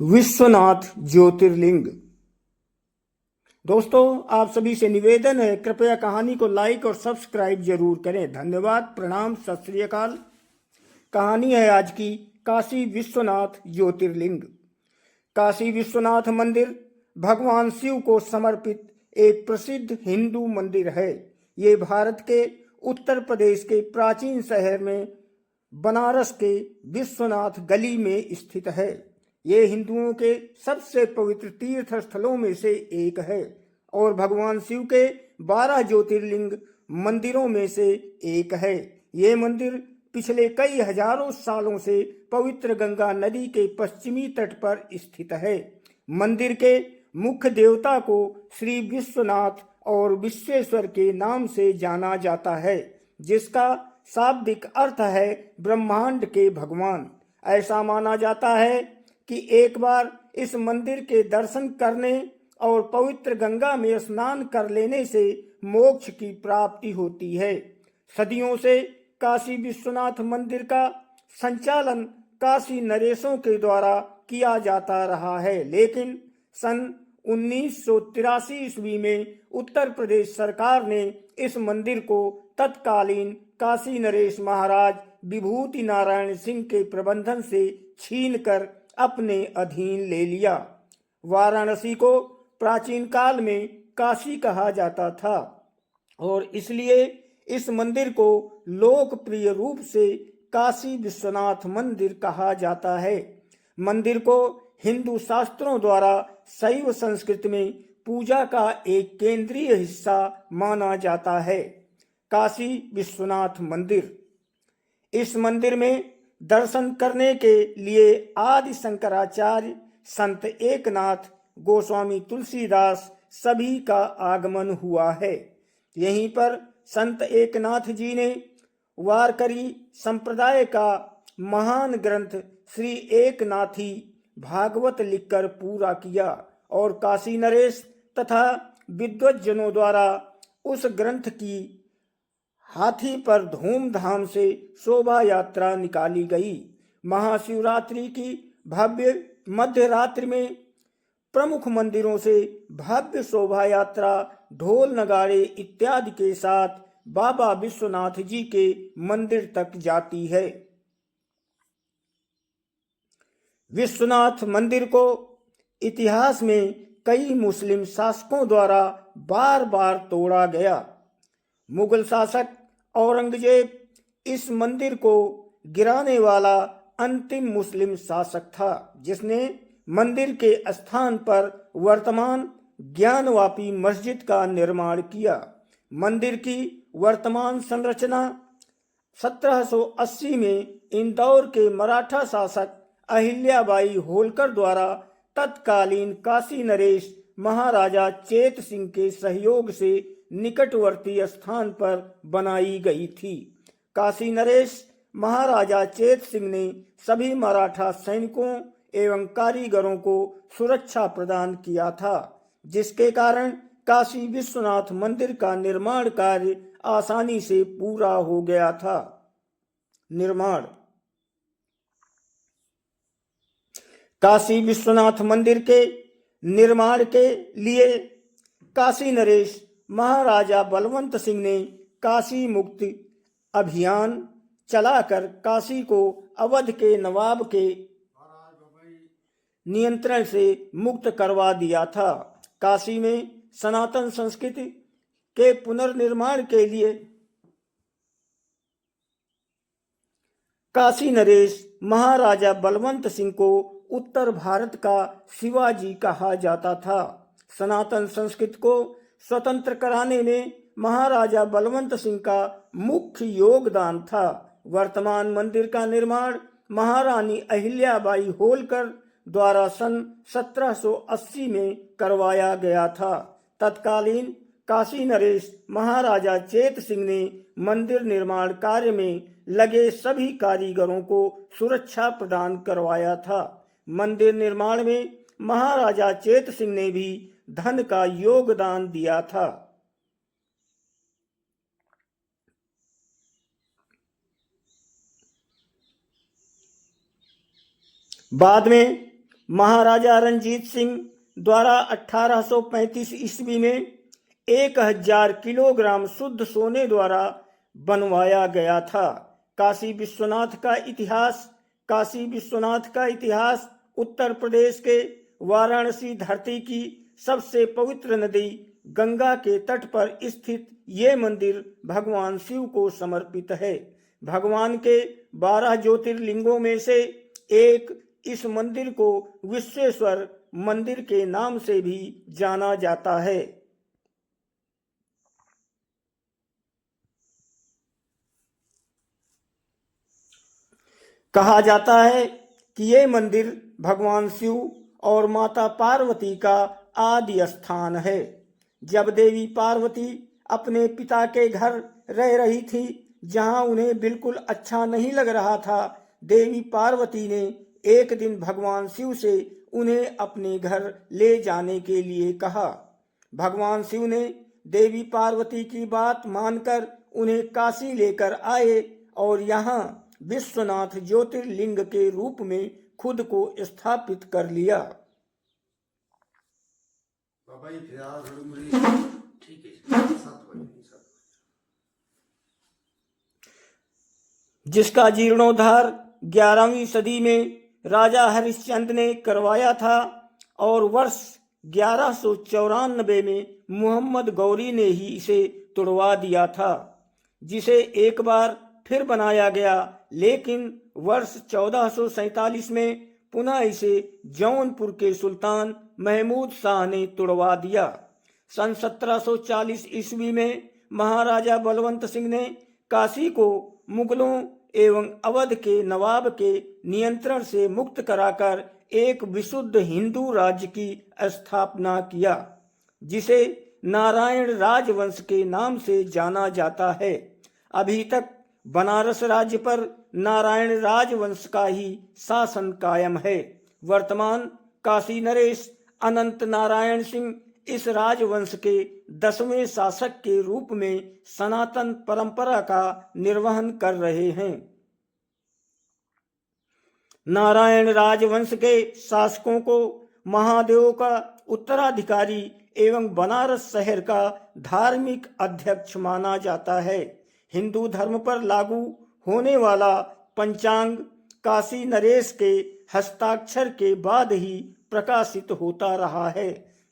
विश्वनाथ ज्योतिर्लिंग। दोस्तों, आप सभी से निवेदन है, कृपया कहानी को लाइक और सब्सक्राइब जरूर करें। धन्यवाद, प्रणाम, सत श्री अकाल। कहानी है आज की काशी विश्वनाथ ज्योतिर्लिंग। काशी विश्वनाथ मंदिर भगवान शिव को समर्पित एक प्रसिद्ध हिंदू मंदिर है। ये भारत के उत्तर प्रदेश के प्राचीन शहर में बनारस के विश्वनाथ गली में स्थित है। ये हिंदुओं के सबसे पवित्र तीर्थ स्थलों में से एक है और भगवान शिव के 12 ज्योतिर्लिंग मंदिरों में से एक है। ये मंदिर पिछले कई हजारों सालों से पवित्र गंगा नदी के पश्चिमी तट पर स्थित है। मंदिर के मुख्य देवता को श्री विश्वनाथ और विश्वेश्वर के नाम से जाना जाता है, जिसका शाब्दिक अर्थ है ब्रह्मांड के भगवान। ऐसा माना जाता है कि एक बार इस मंदिर के दर्शन करने और पवित्र गंगा में स्नान कर लेने से मोक्ष की प्राप्ति होती है। सदियों से काशी विश्वनाथ मंदिर का संचालन काशी नरेशों के द्वारा किया जाता रहा है, लेकिन सन 1983 ईस्वी में उत्तर प्रदेश सरकार ने इस मंदिर को तत्कालीन काशी नरेश महाराज विभूति नारायण सिंह के प्रबंधन से छीनकर अपने अधीन ले लिया। वाराणसी को प्राचीन काल में काशी कहा जाता था और इसलिए इस मंदिर को लोकप्रिय रूप से काशी विश्वनाथ मंदिर कहा जाता है। मंदिर को हिंदू शास्त्रों द्वारा शैव संस्कृति में पूजा का एक केंद्रीय हिस्सा माना जाता है। काशी विश्वनाथ मंदिर, इस मंदिर में दर्शन करने के लिए आदि शंकराचार्य, संत एकनाथ, गोस्वामी तुलसीदास सभी का आगमन हुआ है। यहीं पर संत एकनाथ जी ने वारकरी संप्रदाय का महान ग्रंथ श्री एकनाथी भागवत लिखकर पूरा किया और काशी नरेश तथा विद्वज्जनों द्वारा उस ग्रंथ की हाथी पर धूमधाम से शोभा यात्रा निकाली गई। महाशिवरात्रि की भव्य मध्य रात्रि में प्रमुख मंदिरों से भव्य शोभा यात्रा ढोल नगाड़े इत्यादि के साथ बाबा विश्वनाथ जी के मंदिर तक जाती है। विश्वनाथ मंदिर को इतिहास में कई मुस्लिम शासकों द्वारा बार बार तोड़ा गया। मुगल शासक औरंगजेब इस मंदिर को गिराने वाला अंतिम मुस्लिम शासक था, जिसने मंदिर के स्थान पर वर्तमान ज्ञानवापी मस्जिद का निर्माण किया। मंदिर की वर्तमान संरचना 1780 में इंदौर के मराठा शासक अहिल्याबाई होलकर द्वारा तत्कालीन काशी नरेश महाराजा चेत सिंह के सहयोग से निकटवर्ती स्थान पर बनाई गई थी। काशी नरेश महाराजा चेत सिंह ने सभी मराठा सैनिकों एवं कारीगरों को सुरक्षा प्रदान किया था, जिसके कारण काशी विश्वनाथ मंदिर का निर्माण कार्य आसानी से पूरा हो गया था। निर्माण, काशी विश्वनाथ मंदिर के निर्माण के लिए काशी नरेश महाराजा बलवंत सिंह ने काशी मुक्ति अभियान चलाकर काशी को अवध के नवाब के नियंत्रण से मुक्त करवा दिया था। काशी में सनातन संस्कृति के पुनर्निर्माण के लिए काशी नरेश महाराजा बलवंत सिंह को उत्तर भारत का शिवाजी कहा जाता था। सनातन संस्कृति को स्वतंत्र कराने में महाराजा बलवंत सिंह का मुख्य योगदान था। वर्तमान मंदिर का निर्माण महारानी अहिल्याबाई होलकर द्वारा सन 1780 में करवाया गया था। तत्कालीन काशी नरेश महाराजा चेत सिंह ने मंदिर निर्माण कार्य में लगे सभी कारीगरों को सुरक्षा प्रदान करवाया था। मंदिर निर्माण में महाराजा चेत सिंह ने भी धन का योगदान दिया था। बाद में महाराजा रणजीत सिंह द्वारा 1835 ईस्वी में 1000 किलोग्राम शुद्ध सोने द्वारा बनवाया गया था। काशी विश्वनाथ का इतिहास उत्तर प्रदेश के वाराणसी धरती की सबसे पवित्र नदी गंगा के तट पर स्थित ये मंदिर भगवान शिव को समर्पित है। भगवान के 12 ज्योतिर्लिंगों में से एक इस मंदिर को विश्वेश्वर मंदिर के नाम से भी जाना जाता है। कहा जाता है कि ये मंदिर भगवान शिव और माता पार्वती का आदि स्थान है। जब देवी पार्वती अपने पिता के घर रह रही थी, जहां उन्हें बिल्कुल अच्छा नहीं लग रहा था, देवी पार्वती ने एक दिन भगवान शिव से उन्हें अपने घर ले जाने के लिए कहा। भगवान शिव ने देवी पार्वती की बात मानकर उन्हें काशी लेकर आए और यहाँ विश्वनाथ ज्योतिर्लिंग के रूप में खुद को स्थापित कर लिया। जिसका जीर्णोद्धार 11वीं सदी में राजा हरिश्चंद्र ने करवाया था और वर्ष 1194 में मोहम्मद गौरी ने ही इसे तुड़वा दिया था, जिसे एक बार फिर बनाया गया, लेकिन वर्ष 1447 में पुनः इसे जौनपुर के सुल्तान महमूद शाह ने तुड़वा दिया। सन 1740 ईस्वी में महाराजा बलवंत सिंह ने काशी को मुगलों एवं अवध के नवाब के नियंत्रण से मुक्त कराकर एक विशुद्ध हिंदू राज्य की स्थापना किया, जिसे नारायण राजवंश के नाम से जाना जाता है। अभी तक बनारस राज्य पर नारायण राजवंश का ही शासन कायम है। वर्तमान काशी नरेश अनंत नारायण सिंह इस राजवंश के 10वें शासक के रूप में सनातन परंपरा का निर्वहन कर रहे हैं। नारायण राजवंश के शासकों को महादेव का उत्तराधिकारी एवं बनारस शहर का धार्मिक अध्यक्ष माना जाता है। हिंदू धर्म पर लागू होने वाला पंचांग काशी नरेश के हस्ताक्षर के बाद ही प्रकाशित होता रहा है।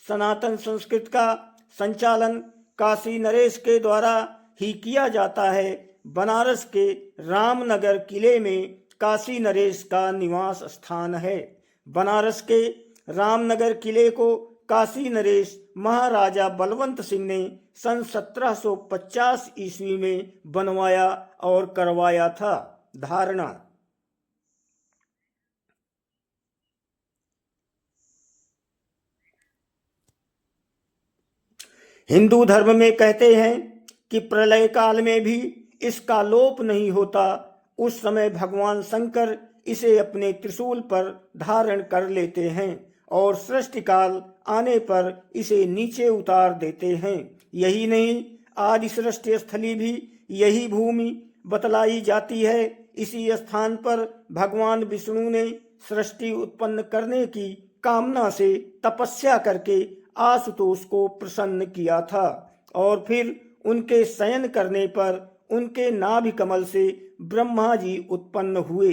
सनातन संस्कृत का संचालन काशी नरेश के द्वारा ही किया जाता है। बनारस के रामनगर किले में काशी नरेश का निवास स्थान है। बनारस के रामनगर किले को काशी नरेश महाराजा बलवंत सिंह ने सन 1750 ईस्वी में बनवाया और करवाया था। धारणा। हिंदू धर्म में कहते हैं कि प्रलय काल में भी इसका लोप नहीं होता। उस समय भगवान शंकर इसे अपने त्रिशूल पर धारण कर लेते हैं और सृष्टि काल आने पर इसे नीचे उतार देते हैं। यही नहीं, आदि सृष्टि स्थली भी यही भूमि बतलाई जाती है। इसी स्थान पर भगवान विष्णु ने सृष्टि उत्पन्न करने की कामना से तपस्या करके आशुतोष को प्रसन्न किया था और फिर उनके शयन करने पर उनके नाभि कमल से ब्रह्मा जी उत्पन्न हुए,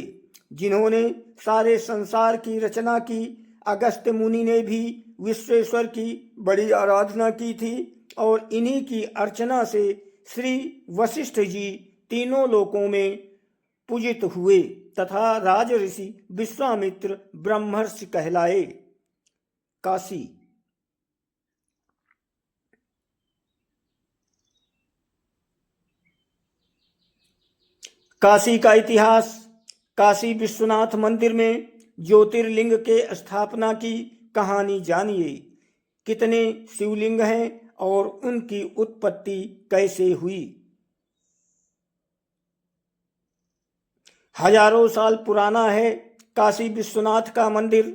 जिन्होंने सारे संसार की रचना की। अगस्त्य मुनि ने भी विश्वेश्वर की बड़ी आराधना की थी और इन्हीं की अर्चना से श्री वशिष्ठ जी तीनों लोकों में पूजित हुए तथा राजऋषि विश्वामित्र ब्रह्मर्षि कहलाए। काशी। काशी का इतिहास। काशी विश्वनाथ मंदिर में ज्योतिर्लिंग के स्थापना की कहानी जानिए। कितने शिवलिंग हैं और उनकी उत्पत्ति कैसे हुई। हजारों साल पुराना है काशी विश्वनाथ का मंदिर।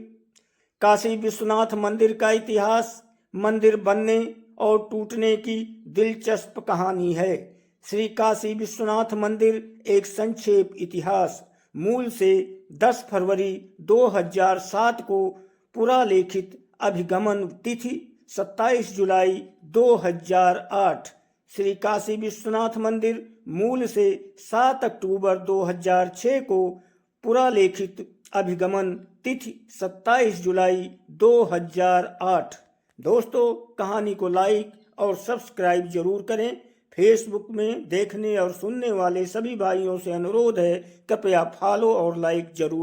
काशी विश्वनाथ मंदिर का इतिहास मंदिर बनने और टूटने की दिलचस्प कहानी है। श्री काशी विश्वनाथ मंदिर एक संक्षेप इतिहास। मूल से 10 फरवरी 2007 को पुरालेखित अभिगमन तिथि 27 जुलाई 2008। श्री काशी विश्वनाथ मंदिर मूल से 7 अक्टूबर 2006 को, पुरालेखित अभिगमन तिथि 27 जुलाई 2008। दोस्तों, कहानी को लाइक और सब्सक्राइब जरूर करें। फेसबुक में देखने और सुनने वाले सभी भाइयों से अनुरोध है, कृपया फॉलो और लाइक जरूर